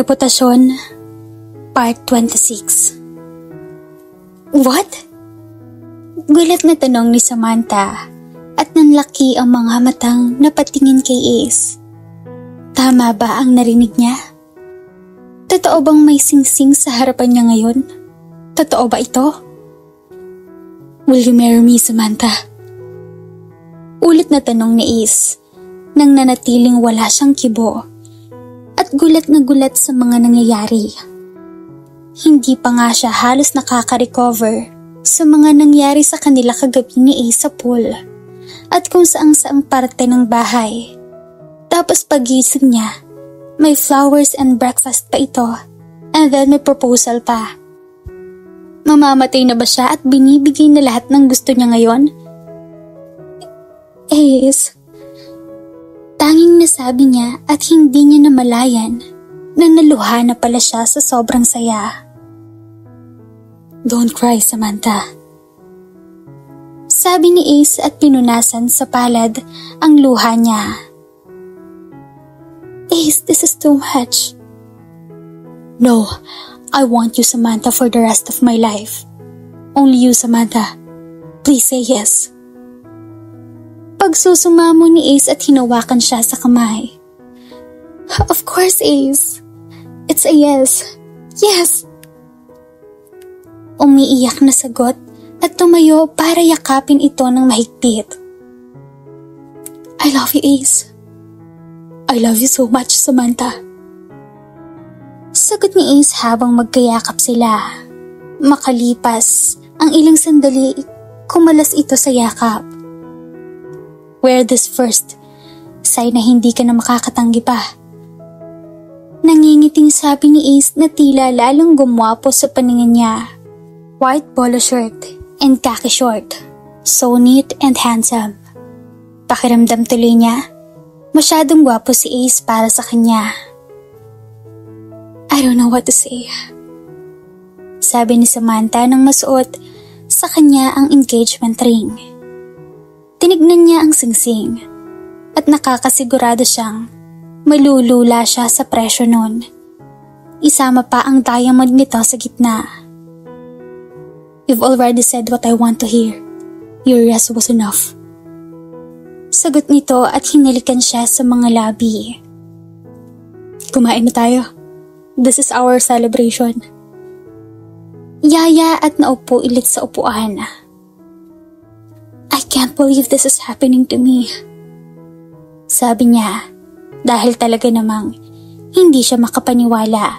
Reputasyon, Part 26. What? Gulat na tanong ni Samantha at nanlaki ang mga matang napatingin kay Ace. Tama ba ang narinig niya? Totoo bang may singsing sa harapan niya ngayon? Totoo ba ito? Will you marry me, Samantha? Ulit na tanong ni Ace nang nanatiling wala siyang kibo. At gulat na gulat sa mga nangyayari. Hindi pa nga siya halos nakaka-recover sa mga nangyari sa kanila kagabi ni Ace sa pool at kung saang-saang parte ng bahay. Tapos pagising niya, may flowers and breakfast pa ito and then may proposal pa. Mamamatay na ba siya at binibigay na lahat ng gusto niya ngayon? Ace, tanging nasabi niya at hindi niya namalayan na naluha na pala siya sa sobrang saya. Don't cry, Samantha. Sabi ni Ace at pinunasan sa palad ang luha niya. Ace, this is too much. No, I want you, Samantha, for the rest of my life. Only you, Samantha. Please say yes. Pagsusumamo ni Ace at hinawakan siya sa kamay. Of course, Ace. It's a yes. Yes. Umiiyak na sagot at tumayo para yakapin ito ng mahigpit. I love you, Ace. I love you so much, Samantha. Sagot ni Ace habang magkayakap sila. Makalipas ang ilang sandali, kumalas ito sa yakap. Wear this first. Say na hindi ka na makakatanggi pa. Nangingiting sabi ni Ace na tila lalong gumwapo sa paningin niya. White polo shirt and khaki short. So neat and handsome. Pakiramdam tuloy niya, masyadong gwapo si Ace para sa kanya. I don't know what to say. Sabi ni Samantha nang masuot sa kanya ang engagement ring. Tinignan niya ang singsing at nakakasigurado siyang malulula siya sa presyo nun. Isama pa ang diamond nito sa gitna. You've already said what I want to hear. Your yes was enough. Sagot nito at hinalikan siya sa mga labi. Kumain na tayo. This is our celebration. Yaya at naupo ulit sa upuan. I can't believe this is happening to me. Sabi niya, dahil talaga namang hindi siya makapaniwala.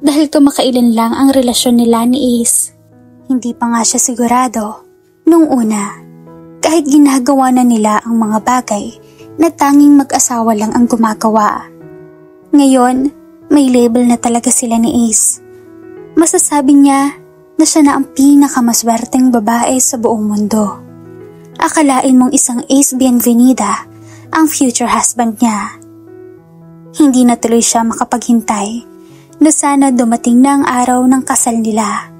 Dahil kamakailan lang ang relasyon nila ni Ace. Hindi pa nga siya sigurado nung una, kahit ginagawa na nila ang mga bagay na tanging mag-asawa lang ang gumagawa. Ngayon, may label na talaga sila ni Ace. Masasabi niya na siya na ang pinakamaswerteng babae sa buong mundo. Akalain mong isang Ace Bienvenida ang future husband niya. Hindi na tuloy siya makapaghintay na sana dumating na ang araw ng kasal nila.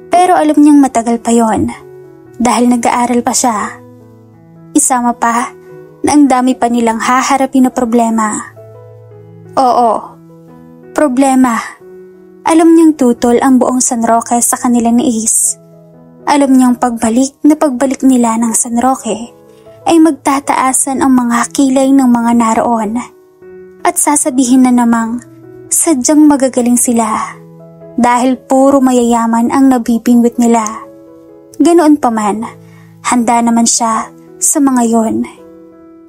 Pero alam niyang matagal pa yon dahil nag-aaral pa siya. Isama pa na ang dami pa nilang haharapin na problema. Oo, problema. Alam niyang tutol ang buong San Roque sa kanila ni Ace. Alam niyang pagbalik nila ng San Roque ay magtataasan ang mga kilay ng mga naroon at sasabihin na namang sadyang magagaling sila dahil puro mayayaman ang nabibingwit nila. Ganoon pa man, handa naman siya sa mga yon.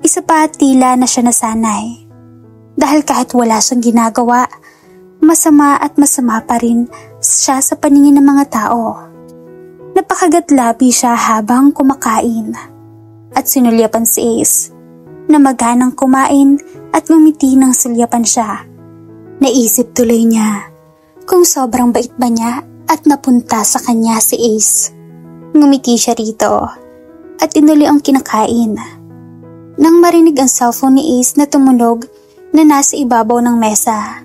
Isa pa tila na siya nasanay dahil kahit wala siyang ginagawa, masama at masama pa rin siya sa paningin ng mga tao. Napakagatlabi siya habang kumakain at sinulyapan si Ace na maghanang kumain at ngumiti ng sulyapan siya. Naisip tuloy niya kung sobrang bait ba niya at napunta sa kanya si Ace. Ngumiti siya rito at tinuloy ang kinakain. Nang marinig ang cellphone ni Ace na tumunog na nasa ibabaw ng mesa.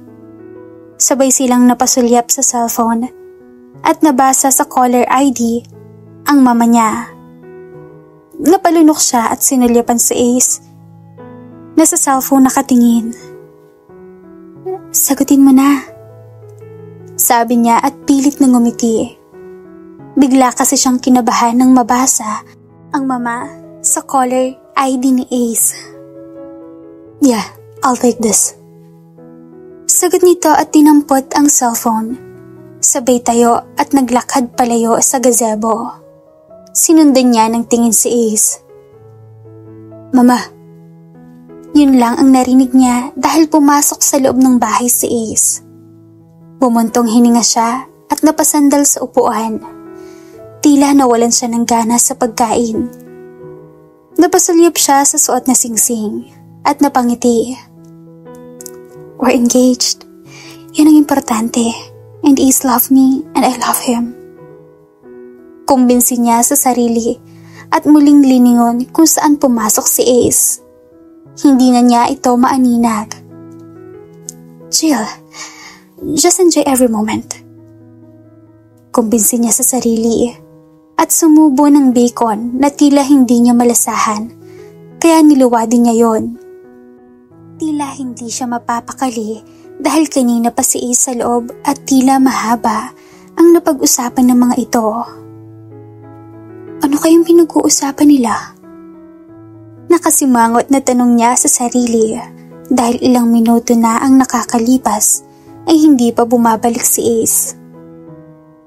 Sabay silang napasulyap sa cellphone at nabasa sa caller ID ang mama niya. Napalunok siya at sinulyapan si Ace na sa cellphone nakatingin. Sagutin mo na. Sabi niya at pilit na ngumiti. Bigla kasi siyang kinabahan nang mabasa ang mama sa caller ID ni Ace. Yeah, I'll take this. Sagot nito at tinampot ang cellphone. Sabay tayo at naglakad palayo sa gazebo. Sinundan niya ng tingin si Ace. Mama. Yun lang ang narinig niya dahil pumasok sa loob ng bahay si Ace. Bumuntong hininga siya at napasandal sa upuan. Tila nawalan siya ng gana sa pagkain. Napasulyap siya sa suot na singsing at napangiti. We're engaged. Yan ang importante. And Ace loves me and I love him. Kumbinsi niya sa sarili at muling liningon kung saan pumasok si Ace. Hindi na niya ito maaninag. Chill. Just enjoy every moment. Kumbinsi niya sa sarili at sumubo ng bacon na tila hindi niya malasahan, kaya niluwadin niya yon. Tila hindi siya mapapakali dahil kanina pa si Ace sa loob at tila mahaba ang napag-usapan ng mga ito. Ano kayang pinag-uusapan nila? Nakasimangot na tanong niya sa sarili dahil ilang minuto na ang nakakalipas ay hindi pa bumabalik si Ace.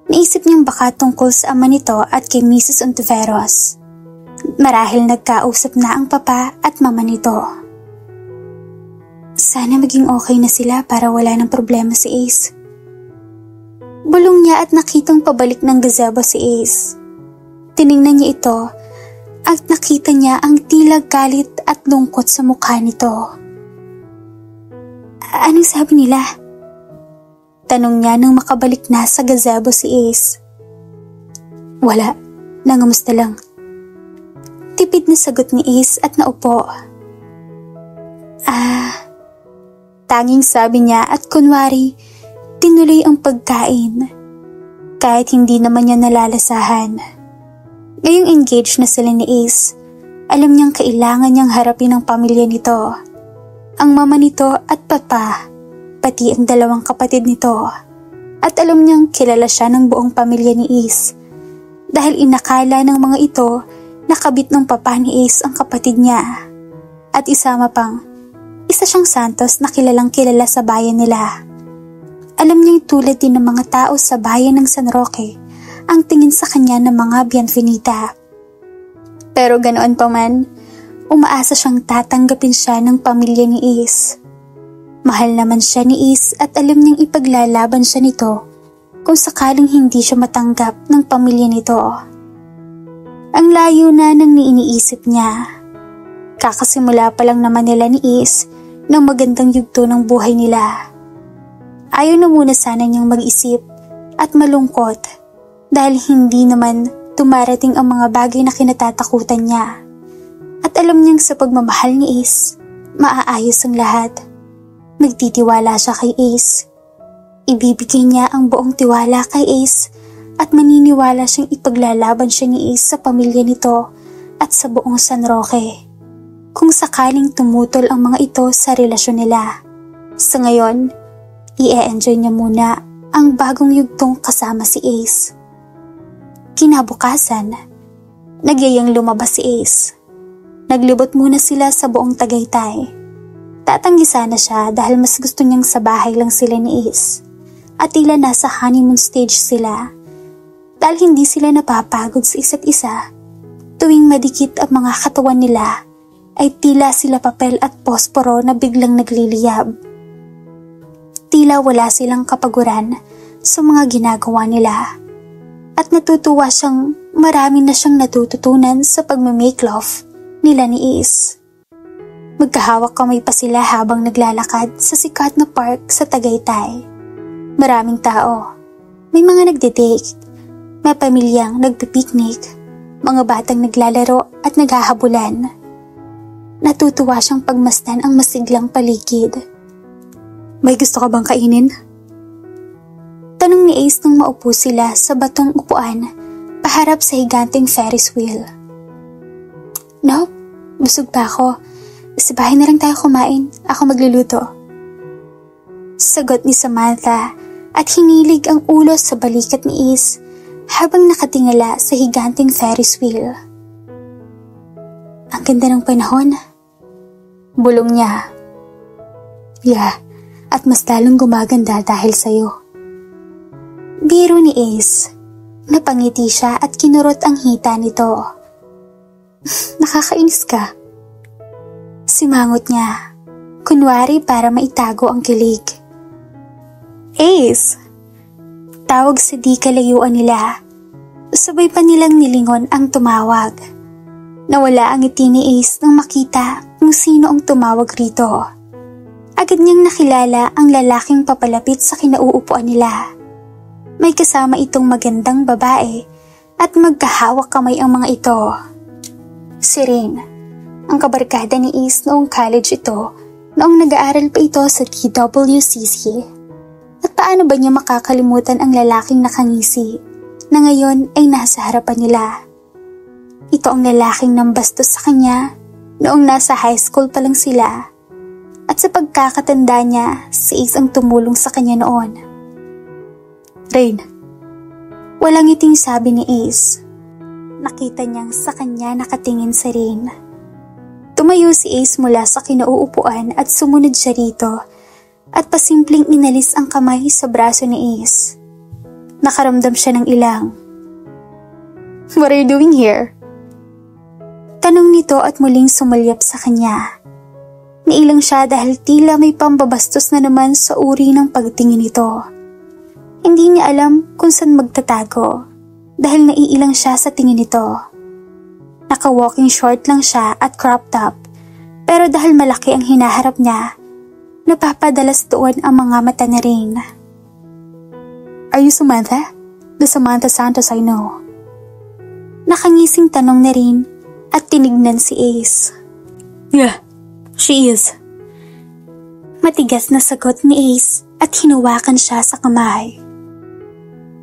Naisip niyang baka tungkol sa ama nito at kay Mrs. Ontiveros. Marahil nagkausap na ang papa at mama nito. Sana maging okay na sila para wala ng problema si Ace. Bulong niya at nakitang pabalik ng gazebo si Ace. Tiningnan niya ito at nakita niya ang tila galit at lungkot sa mukha nito. Anong sabi nila? Tanong niya nang makabalik na sa gazebo si Ace. Wala, nangamusta lang. Tipid na sagot ni Ace at naupo. Tanging sabi niya at kunwari, tinuloy ang pagkain. Kahit hindi naman niya nalalasahan. Ngayong engaged na sila ni Ace, alam niyang kailangan niyang harapin ang pamilya nito. Ang mama nito at papa, pati ang dalawang kapatid nito. At alam niyang kilala siya ng buong pamilya ni Ace. Dahil inakala ng mga ito na kabit ng papa ni Ace ang kapatid niya. At isa siyang Santos na kilalang kilala sa bayan nila. Alam niyang tulad din ng mga tao sa bayan ng San Roque ang tingin sa kanya ng mga bienvenida. Pero ganoon pa man, umaasa siyang tatanggapin siya ng pamilya ni Ace. Mahal naman siya ni Ace at alam niyang ipaglalaban siya nito kung sakaling hindi siya matanggap ng pamilya nito. Ang layo na ng iniisip niya. Kakasimula pa lang naman nila ni Ace ng magandang yugto ng buhay nila. Ayaw na muna sana niyang mag-isip at malungkot dahil hindi naman dumarating ang mga bagay na kinatatakutan niya. At alam niyang sa pagmamahal ni Ace, maaayos ang lahat. Nagtitiwala siya kay Ace. Ibibigay niya ang buong tiwala kay Ace at maniniwala siyang ipaglalaban siya ni Ace sa pamilya nito at sa buong San Roque. Kung sakaling tumutol ang mga ito sa relasyon nila. Sa ngayon, i-enjoy niya muna ang bagong yugtong kasama si Ace. Kinabukasan, nagyayang lumabas si Ace. Naglibot muna sila sa buong Tagaytay. Tatanggi sana siya dahil mas gusto niyang sa bahay lang sila ni Ace. At tila nasa honeymoon stage sila. Dahil hindi sila napapagod sa isa't isa. Tuwing madikit ang mga katawan nila, ay tila sila papel at posporo na biglang nagliliyab. Tila wala silang kapaguran sa mga ginagawa nila. At natutuwa siyang marami na siyang natututunan sa pagmamake love nila ni Ace. Magkahawak kamay pa sila habang naglalakad sa sikat na park sa Tagaytay. Maraming tao. May mga nagde-date, may pamilyang nagpipiknik, mga batang naglalaro at naghahabulan. Natutuwa siyang pagmasdan ang masiglang paligid. May gusto ka bang kainin? Tanong ni Ace nang maupo sila sa batong upuan paharap sa higanteng Ferris wheel. Nope, busog pa ako. Sa bahay na lang tayo kumain. Ako magluluto. Sagot ni Samantha at hinilig ang ulo sa balikat ni Ace habang nakatingala sa higanting Ferris wheel. Ang ganda ng panahon. Bulong niya. Yeah, at mas lalong gumaganda dahil sa'yo. Biro ni Ace. Napangiti siya at kinurot ang hita nito. Nakakainis ka. Simangot niya, kunwari para maitago ang kilig. Ace! Tawag sa di kalayuan nila. Sabay pa nilang nilingon ang tumawag. Nawala ang ngiti ni Ace nang makita kung sino ang tumawag rito. Agad niyang nakilala ang lalaking papalapit sa kinauupuan nila. May kasama itong magandang babae at magkahawak kamay ang mga ito. Si Rain, ang kabarkada ni Ace noong college ito, noong nag-aaral pa ito sa TWCC. At paano ba niya makakalimutan ang lalaking nakangisi na ngayon ay nasa harapan nila? Ito ang lalaking nambastos sa kanya noong nasa high school pa lang sila. At sa pagkakatanda niya, si Ace ang tumulong sa kanya noon. Rain. Walang ngiting sabi ni Ace. Nakita niyang sa kanya nakatingin si Rain. Tumayo si Ace mula sa kinauupuan at sumunod siya rito at pasimpleng inalis ang kamay sa braso ni Ace. Nakaramdam siya ng ilang. What are you doing here? Tanong nito at muling sumalyap sa kanya. Nailang siya dahil tila may pambabastos na naman sa uri ng pagtingin nito. Hindi niya alam kung saan magtatago dahil naiilang siya sa tingin nito. Naka-walking short lang siya at crop top pero dahil malaki ang hinaharap niya, napapadalas doon ang mga mata na Rain. Are you Samantha? The Samantha Santos I know. Nakangising tanong na Rain at tinignan si Ace. Yeah, she is. Matigas na sagot ni Ace at hinawakan siya sa kamay.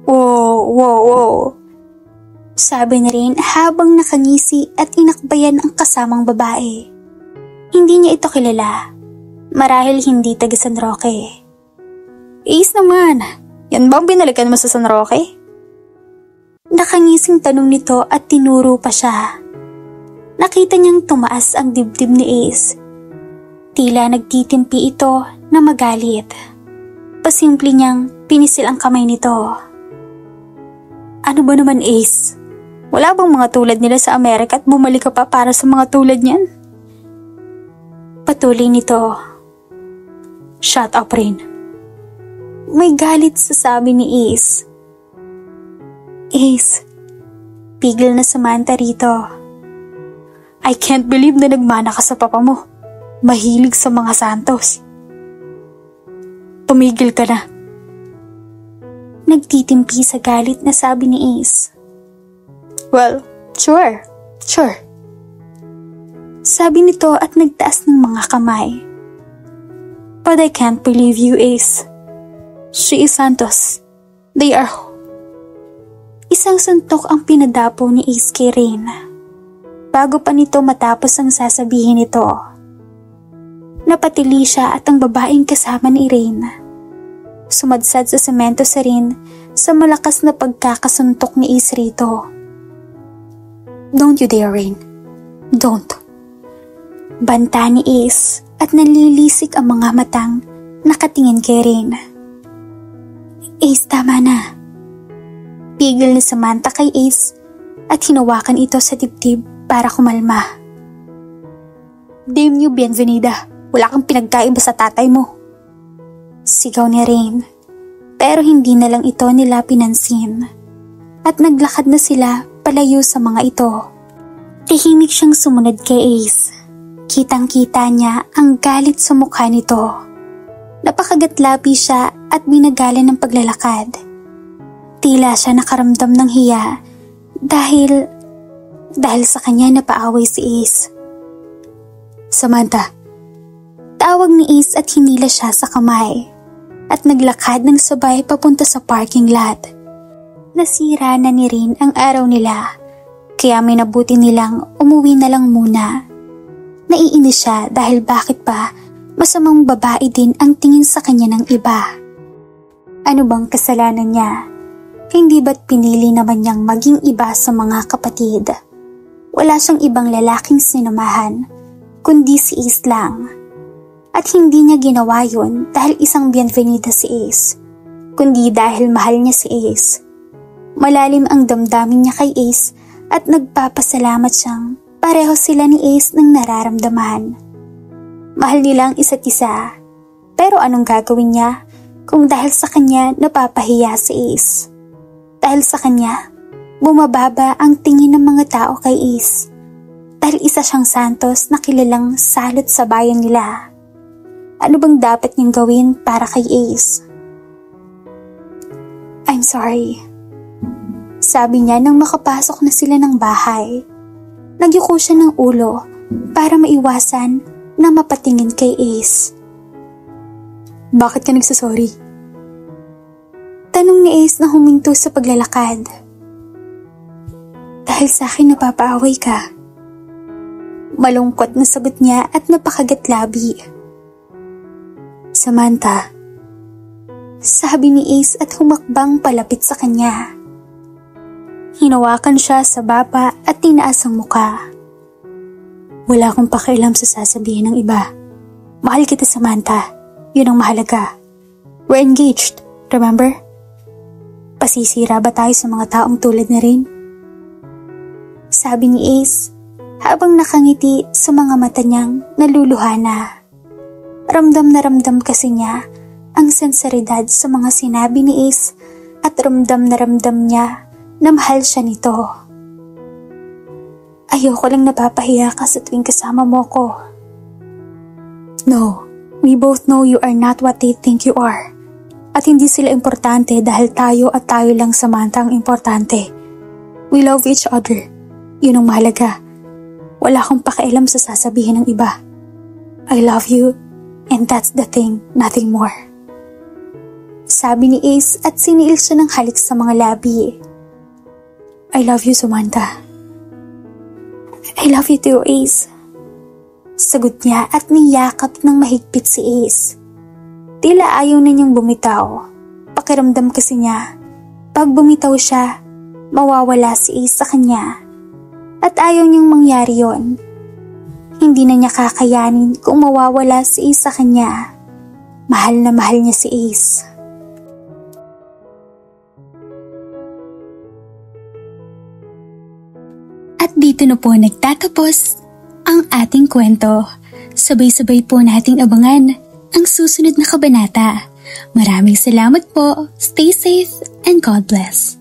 Whoa. Sabi na Rain habang nakangisi at inakbayan ang kasamang babae. Hindi niya ito kilala. Marahil hindi taga San Roque. Ace naman, yan ba ang binalikan mo sa San Roque? Nakangising tanong nito at tinuro pa siya. Nakita niyang tumaas ang dibdib ni Ace. Tila nagtitimpi ito na magalit. Pasimple niyang pinisil ang kamay nito. Ano ba naman Ace? Wala bang mga tulad nila sa Amerika at bumalik ka pa para sa mga tulad niyan? Patuloy nito. Shut up, Rain. May galit sa sabi ni Ace. Ace, pigil na Samantha rito. I can't believe na nagmana ka sa papa mo. Mahilig sa mga Santos. Tumigil ka na. Nagtitimpi sa galit na sabi ni Ace. Well, sure. Sabi nito at nagtaas ng mga kamay. But I can't believe you, Ace. She is Santos. They are... Isang suntok ang pinadapo ni Ace kay Rain. Bago pa nito matapos ang sasabihin nito. Napatili siya at ang babaeng kasama ni Rain. Sumadsad sa semento sa Rain sa malakas na pagkakasuntok ni Ace rito. Don't you dare, Rain. Don't. Banta ni Ace at nanlilisik ang mga matang nakatingin kay Rain. Ace, tama na. Pigil ni Samantha kay Ace at hinawakan ito sa dibdib para kumalma. Damn you, Bienvenida. Wala kang pinagkaiba sa tatay mo. Sigaw ni Rain. Pero hindi na lang ito nila pinansin. At naglakad na sila palayo sa mga ito. Tahimik siyang sumunod kay Ace. Kitang-kita niya ang galit sa mukha nito. Napakagatlapi siya at binagalan ng paglalakad. Tila siya nakaramdam ng hiya dahil sa kanya napaaway si Ace. Samantha. Tawag ni Ace at hinila siya sa kamay at naglakad ng sabay papunta sa parking lot. Nasira na ni Rain ang araw nila kaya minabuti nilang umuwi na lang muna. Naiinis siya dahil bakit pa masamang babae din ang tingin sa kanya ng iba. Ano bang kasalanan niya? Hindi ba't pinili naman niyang maging iba sa mga kapatid? Wala siyang ibang lalaking sinamahan, kundi si Ace lang. At hindi niya ginawa yun dahil isang bienvenida si Ace, kundi dahil mahal niya si Ace. Malalim ang damdamin niya kay Ace at nagpapasalamat siyang pareho sila ni Ace ng nararamdaman. Mahal nila ang isa't isa, pero anong gagawin niya kung dahil sa kanya napapahiya si Ace? Dahil sa kanya, bumababa ang tingin ng mga tao kay Ace. Dahil isa siyang santos na kilalang salot sa bayan nila. Ano bang dapat niyang gawin para kay Ace? I'm sorry. Sabi niya nang makapasok na sila ng bahay. Nagyuko siya ng ulo para maiwasan na mapatingin kay Ace. Bakit ka nagsasorry? Tanong ni Ace na huminto sa paglalakad. Dahil sa akin napapaaway ka. Malungkot na sagot niya at napakagatlabi. Samantha, sabi ni Ace at humakbang palapit sa kanya. Hinawakan siya sa baba at tinaas ang muka. Wala akong pakialam sa sasabihin ng iba. Mahal kita, Samantha. Yun ang mahalaga. We're engaged, remember? Pasisira ba tayo sa mga taong tulad na rin? Sabi ni Ace habang nakangiti sa mga mata niyang naluluha na. Ramdam na ramdam kasi niya ang senseridad sa mga sinabi ni Ace at ramdam na ramdam niya na mahal siya nito. Ayoko lang napapahiya ka sa tuwing kasama mo ko. No, we both know you are not what they think you are. At hindi sila importante dahil tayo at tayo lang Samantha ang importante. We love each other. Yun ang mahalaga. Wala akong pakialam sa sasabihin ng iba. I love you and that's the thing, nothing more. Sabi ni Ace at siniil siya ng halik sa mga labi. I love you, Samantha. I love you too, Ace. Sagot niya at niyakap ng mahigpit si Ace. Tila ayaw na niyang bumitaw. Pakiramdam kasi niya, pag bumitaw siya, mawawala si Ace sa kanya. At ayaw niyang mangyari yon. Hindi na niya kakayanin kung mawawala si Ace sa kanya. Mahal na mahal niya si Ace. At dito na po nagtatapos ang ating kwento. Sabay-sabay po nating abangan ang susunod na kabanata. Maraming salamat po. Stay safe and God bless.